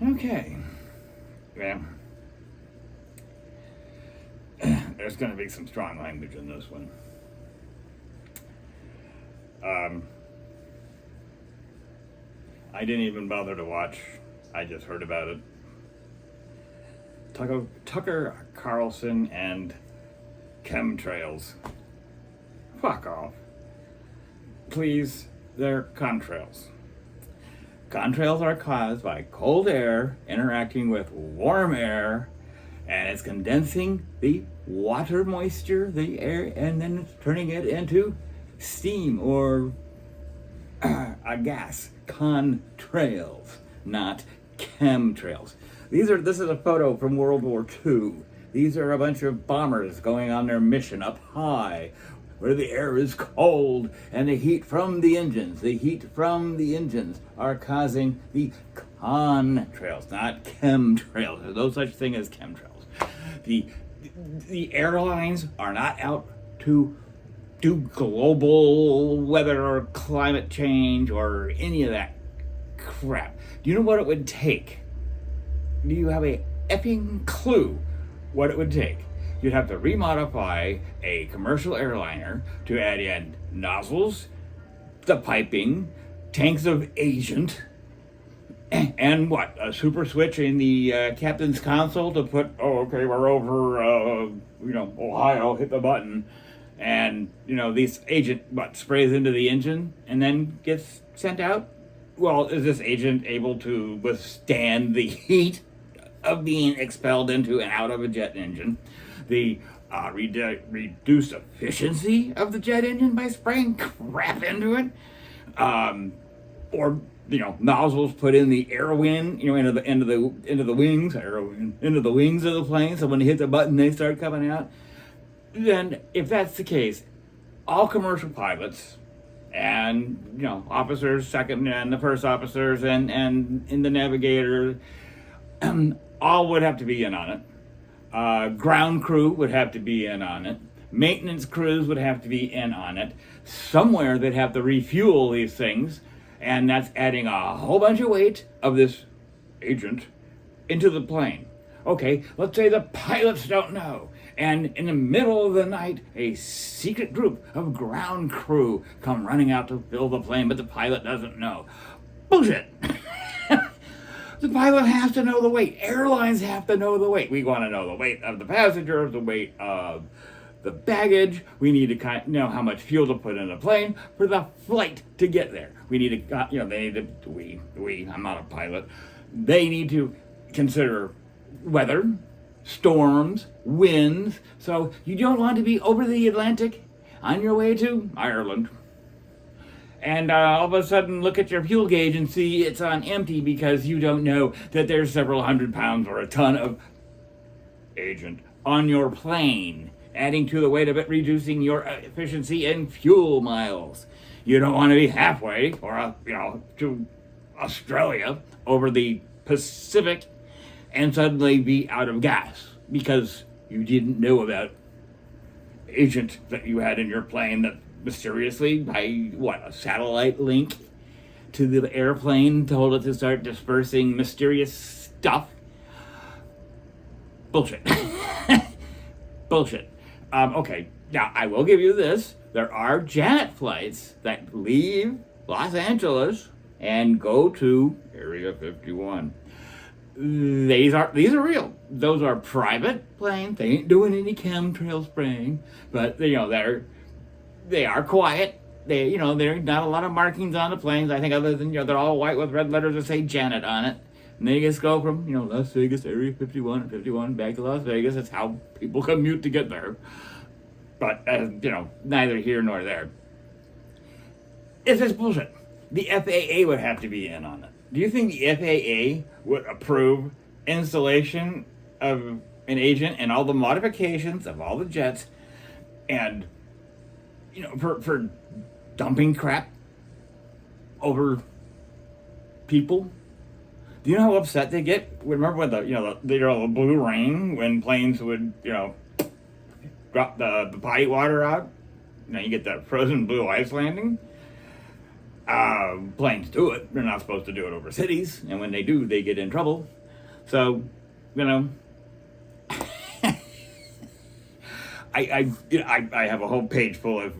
Okay. Well, there's going to be some strong language in this one. I didn't even bother to watch. I just heard about it. Tucker Carlson and chemtrails. Fuck off. Please, they're contrails. Contrails are caused by cold air interacting with warm air, and it's condensing the water moisture, the air, and then it's turning it into steam or a gas. Contrails, not chemtrails. This is a photo from World War II. These are a bunch of bombers going on their mission up high, where the air is cold and the heat from the engines are causing the contrails, not chemtrails. There's no such thing as chemtrails. The airlines are not out to do global weather or climate change or any of that crap. Do you know what it would take? Do you have a effing clue what it would take? You'd have to remodify a commercial airliner to add in nozzles, the piping, tanks of agent, and what? A super switch in the captain's console to put, we're over, Ohio, hit the button. And, this agent, sprays into the engine and then gets sent out? Well, is this agent able to withstand the heat of being expelled into and out of a jet engine? The reduced efficiency of the jet engine by spraying crap into it? Or nozzles put in the air wind, into the wings, into the wings of the plane, so when they hit the button they start coming out. Then, if that's the case, all commercial pilots and officers, second and the first officers, and in the navigator, all would have to be in on it. Ground crew would have to be in on it. Maintenance crews would have to be in on it. Somewhere they'd have to refuel these things, and that's adding a whole bunch of weight of this agent into the plane. Okay, let's say the pilots don't know, and in the middle of the night, a secret group of ground crew come running out to fill the plane, but the pilot doesn't know. Bullshit! The pilot has to know the weight. Airlines have to know the weight. We want to know the weight of the passengers, the weight of the baggage. We need to know how much fuel to put in the plane for the flight to get there. We need to, I'm not a pilot. They need to consider weather, storms, winds. So you don't want to be over the Atlantic on your way to Ireland. And all of a sudden look at your fuel gauge and see it's on empty because you don't know that there's several hundred pounds or a ton of agent on your plane, adding to the weight of it, reducing your efficiency in fuel miles. You don't want to be halfway or to Australia over the Pacific and suddenly be out of gas because you didn't know about agent that you had in your plane that mysteriously, by a satellite link to the airplane, told it to start dispersing mysterious stuff. Bullshit. Bullshit. Okay, now I will give you this. There are Janet flights that leave Los Angeles and go to Area 51. These are real. Those are private planes. They ain't doing any chemtrail spraying, but they are quiet. There are not a lot of markings on the planes. I think other than they're all white with red letters that say Janet on it. And they just go from Las Vegas Area 51 and 51 back to Las Vegas. That's how people commute to get there. But neither here nor there. It's just bullshit. The FAA would have to be in on it. Do you think the FAA would approve installation of an agent and all the modifications of all the jets and, for dumping crap over people? Do you know how upset they get? Remember when the blue rain, when planes would, drop the potty water out? You get that frozen blue ice landing? Planes do it. They're not supposed to do it over cities, and when they do, they get in trouble. So, you know, I have a whole page full of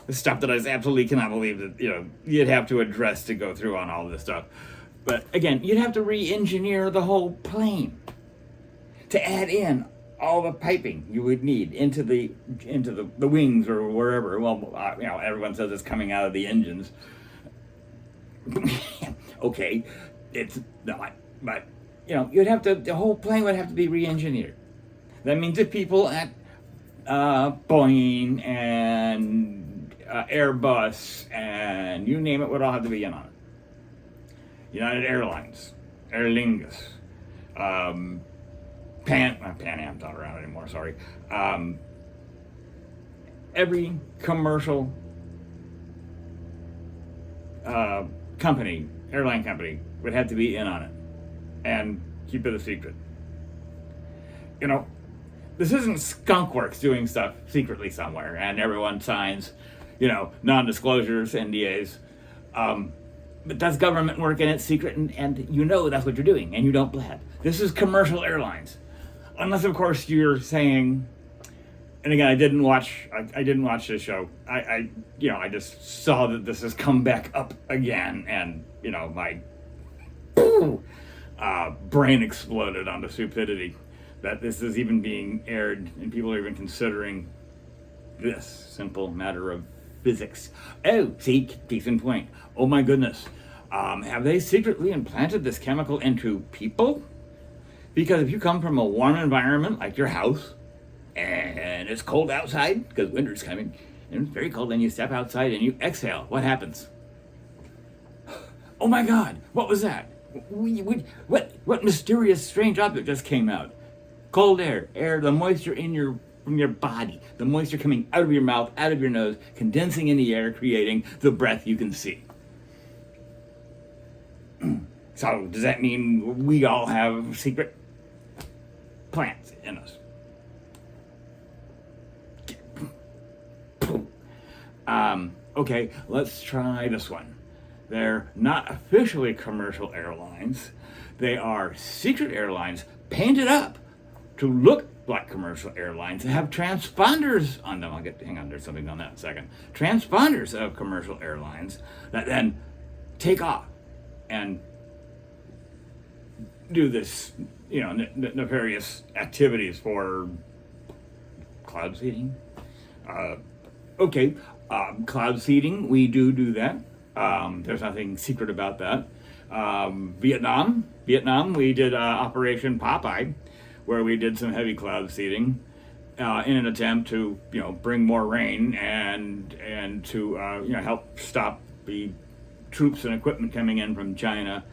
stuff that I just absolutely cannot believe that you'd have to address to go through on all this stuff. But again, you'd have to re-engineer the whole plane to add in all the piping you would need into the wings or wherever. Well, everyone says it's coming out of the engines. Okay, it's not, but you'd have to. The whole plane would have to be re-engineered. That means that people at Boeing and Airbus and you name it would all have to be in on it. United Airlines, Aer Lingus, Pan Am's not around anymore, sorry. Every commercial company, airline company, would have to be in on it and keep it a secret. This isn't skunkworks doing stuff secretly somewhere and everyone signs, non-disclosures, NDAs. But that's government work and it's secret and that's what you're doing and you don't blab. This is commercial airlines. Unless, of course, you're saying, and again, I didn't watch this show. I just saw that this has come back up again, and my brain exploded on the stupidity that this is even being aired, and people are even considering this simple matter of physics. Oh, see, decent point. Oh my goodness, have they secretly implanted this chemical into people? Because if you come from a warm environment like your house, and it's cold outside, because winter's coming, and it's very cold, and you step outside and you exhale, what happens? Oh my God, what was that? What mysterious, strange object just came out? Cold air, the moisture from your body, the moisture coming out of your mouth, out of your nose, condensing in the air, creating the breath you can see. So does that mean we all have secret plants in us? Okay, let's try this one. They're not officially commercial airlines. They are secret airlines painted up to look like commercial airlines. They have transponders on them. Hang on, there's something on that in a second. Transponders of commercial airlines that then take off and do this, nefarious activities for cloud seeding. Cloud seeding, we do that. There's nothing secret about that. Vietnam, we did Operation Popeye, where we did some heavy cloud seeding in an attempt to, bring more rain and to, help stop the troops and equipment coming in from China.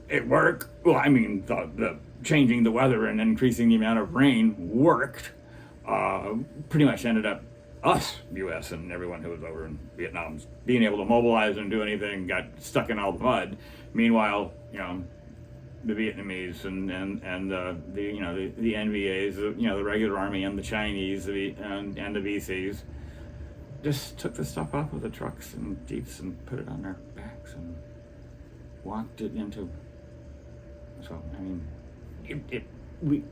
It worked. Well, I mean, the changing the weather and increasing the amount of rain worked. Pretty much ended up us, U.S. and everyone who was over in Vietnam, being able to mobilize and do anything, got stuck in all the mud. Meanwhile, the Vietnamese and the NVAs, the regular army and the Chinese and the VCs just took the stuff off of the trucks and jeeps and put it on their backs and walked it into. So I mean, we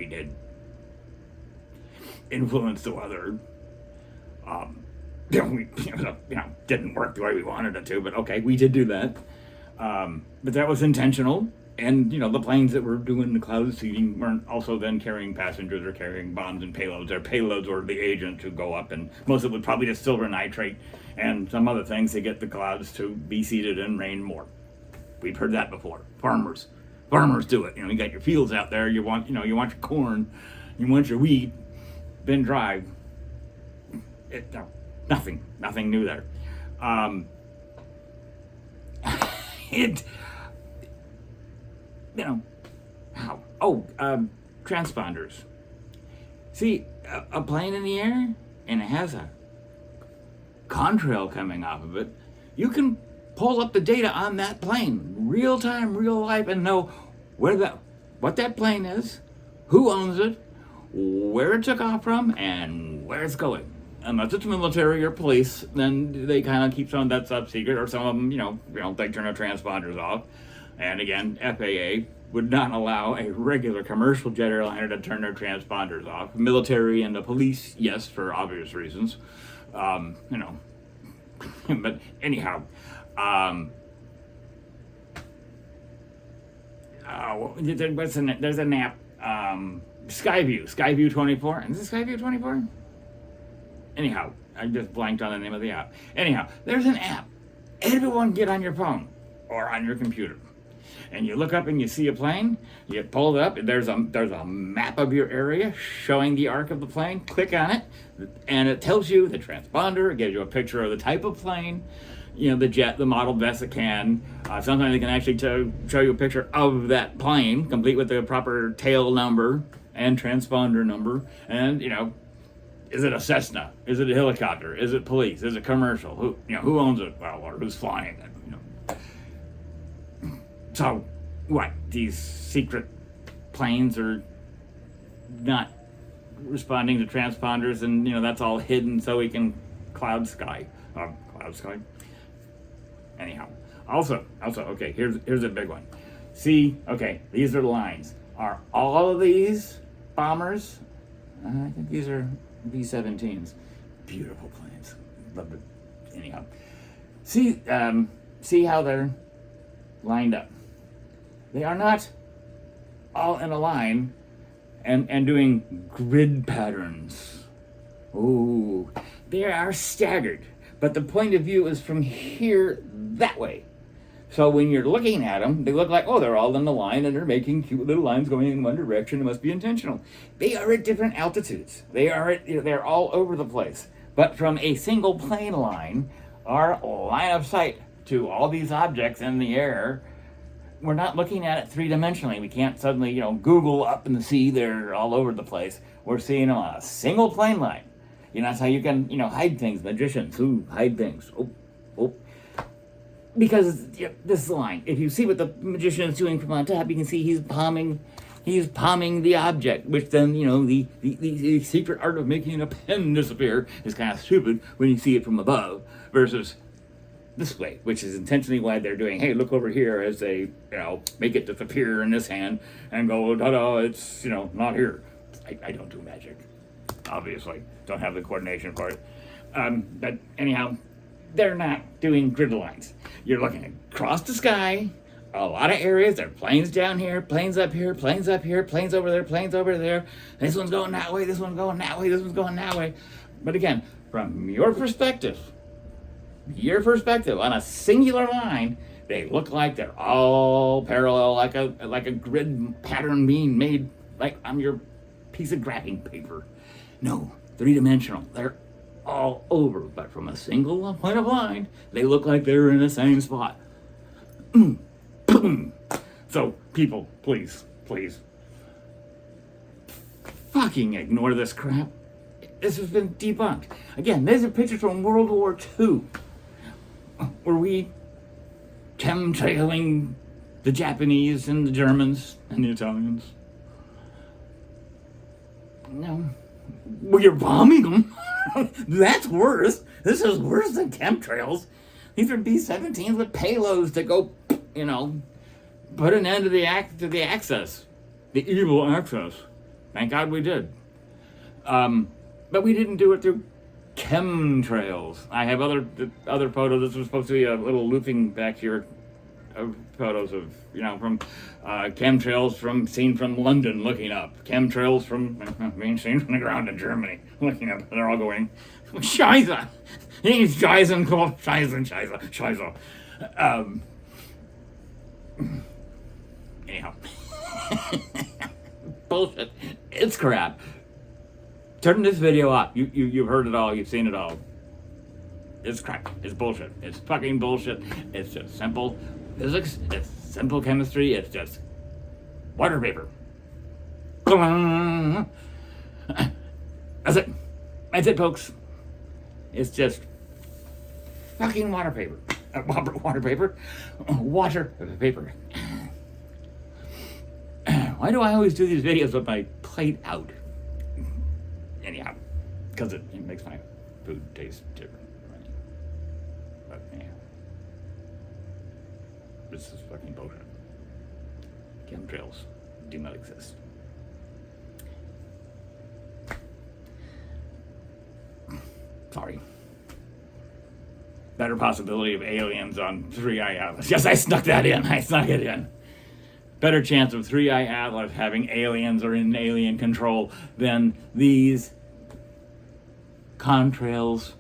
did influence the weather. Didn't work the way we wanted it to, but okay, we did do that. But that was intentional. And, the planes that were doing the cloud seeding weren't also then carrying passengers or carrying bombs and payloads. Their payloads were the agents who go up, and most of it was probably just silver nitrate and some other things to get the clouds to be seeded and rain more. We've heard that before. Farmers do it. You got your fields out there. You want your corn, you want your wheat, been dry. Nothing new there. How? Transponders. See, a plane in the air, and it has a contrail coming off of it. You can pull up the data on that plane, real time, real life, and know what that plane is, who owns it, where it took off from, and where it's going. unless it's military or police, then they kind of keep some of that stuff secret, or some of them, they turn their transponders off. And again, FAA would not allow a regular commercial jet airliner to turn their transponders off. Military and the police, yes, for obvious reasons. But anyhow, there's an app, Skyview 24. Is it Skyview 24? Anyhow, I just blanked on the name of the app. Anyhow, there's an app. Everyone get on your phone or on your computer. And you look up and you see a plane, you pull it up, there's a map of your area showing the arc of the plane. Click on it, and it tells you the transponder, it gives you a picture of the type of plane, the jet, the model, best it can. Sometimes it can actually show you a picture of that plane, complete with the proper tail number and transponder number. And, is it a Cessna? Is it a helicopter? Is it police? Is it commercial? Who owns it? Well, or who's flying it? So, what? These secret planes are not responding to transponders, and that's all hidden so we can cloud sky. Anyhow, also, okay. Here's a big one. See, okay, these are lines. Are all of these bombers? I think these are B-17s. Beautiful planes. Love it. Anyhow, see how they're lined up. They are not all in a line and doing grid patterns. Oh, they are staggered, but the point of view is from here that way. So when you're looking at them, they look like, they're all in the line and they're making cute little lines going in one direction. It must be intentional. They are at different altitudes. They're all over the place. But from a single plane line, our line of sight to all these objects in the air, we're not looking at it three-dimensionally. We can't suddenly, Google up and see they're all over the place. We're seeing them on a single plane line. That's how you can, hide things. Magicians who hide things. Because this is the line. If you see what the magician is doing from on top, you can see he's palming the object, which then, the secret art of making a pen disappear is kind of stupid when you see it from above, versus this way, which is intentionally why they're doing, hey, look over here, as they, make it disappear in this hand and go, ta-da, it's, not here. I don't do magic, obviously. Don't have the coordination for it. But anyhow, they're not doing grid lines. You're looking across the sky, a lot of areas. There are planes down here, planes up here, planes up here, planes over there, planes over there. This one's going that way, this one's going that way, this one's going that way. But again, from your perspective, on a singular line, they look like they're all parallel, like a grid pattern being made like on your piece of wrapping paper. No, three-dimensional. They're all over, but from a single point of line, they look like they're in the same spot. So, people, please, fucking ignore this crap. This has been debunked. Again, these are pictures from World War II. Were we chemtrailing the Japanese and the Germans and the Italians? No. We're bombing them. That's worse. This is worse than chemtrails. These are B-17s with payloads to go, put an end to the access. The evil access. Thank God we did. But we didn't do it through chemtrails. I have other photos. This was supposed to be a little looping back here of photos of, from chemtrails seen from London looking up. Chemtrails being seen from the ground in Germany looking up. They're all going, Scheiße! He's Scheiße, Scheiße. Anyhow. Bullshit. It's crap. Turn this video off. You've heard it all. You've seen it all. It's crap. It's bullshit. It's fucking bullshit. It's just simple physics. It's simple chemistry. It's just water vapor. That's it. That's it, folks. It's just fucking water vapor. Water vapor. Water vapor. Why do I always do these videos with my plate out? Anyhow, because it makes my food tastes different. Right? But yeah, this is fucking bullshit. Chemtrails do not exist. Sorry. Better possibility of aliens on 3i Atlas. Yes, I snuck that in. I snuck it in. Better chance of 3i Atlas having aliens or in alien control than these contrails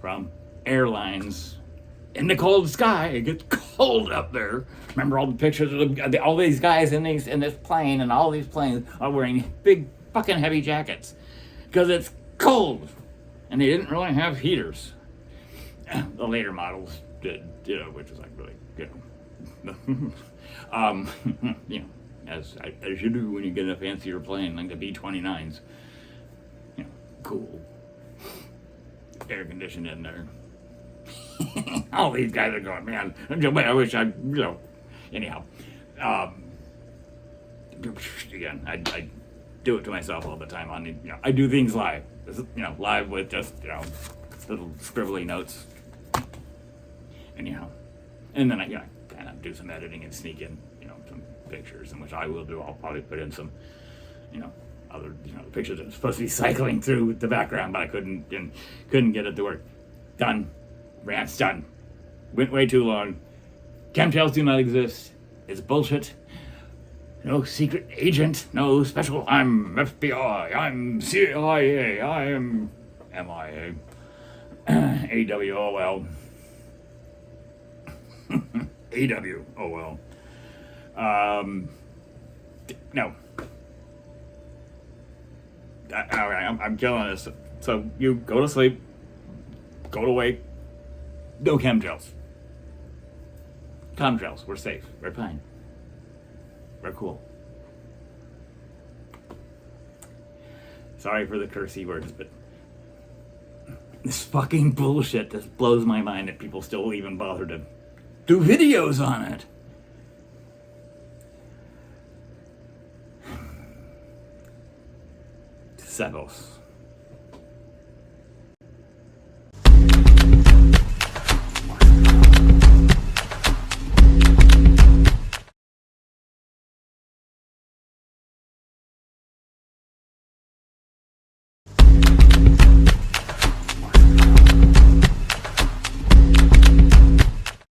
from airlines in the cold sky. It gets cold up there. Remember all the pictures of all these guys in this plane, and all these planes are wearing big fucking heavy jackets because it's cold, and they didn't really have heaters. The later models did, which was like really, as you do when you get in a fancier plane like the B-29s, cool, air conditioned in there. All these guys are going, man, I wish anyhow. Again, I do it to myself all the time. I do things live, live with just, little scribbly notes. Anyhow, and then I kind of do some editing and sneak in, some pictures, in which I will do. I'll probably put in some, other, pictures that are supposed to be cycling through the background, but I couldn't get it to work. Done. Rant's done. Went way too long. Chemtrails do not exist. It's bullshit. No secret agent. No special. I'm FBI. I'm CIA. I'm MIA. AWOL. AWOL. No. I'm killing this. So you go to sleep. Go to wake. No chemtrails. Chemtrails. We're safe. We're fine. We're cool. Sorry for the cursey words, but this fucking bullshit just blows my mind that people still even bother to do videos on it. Sevos.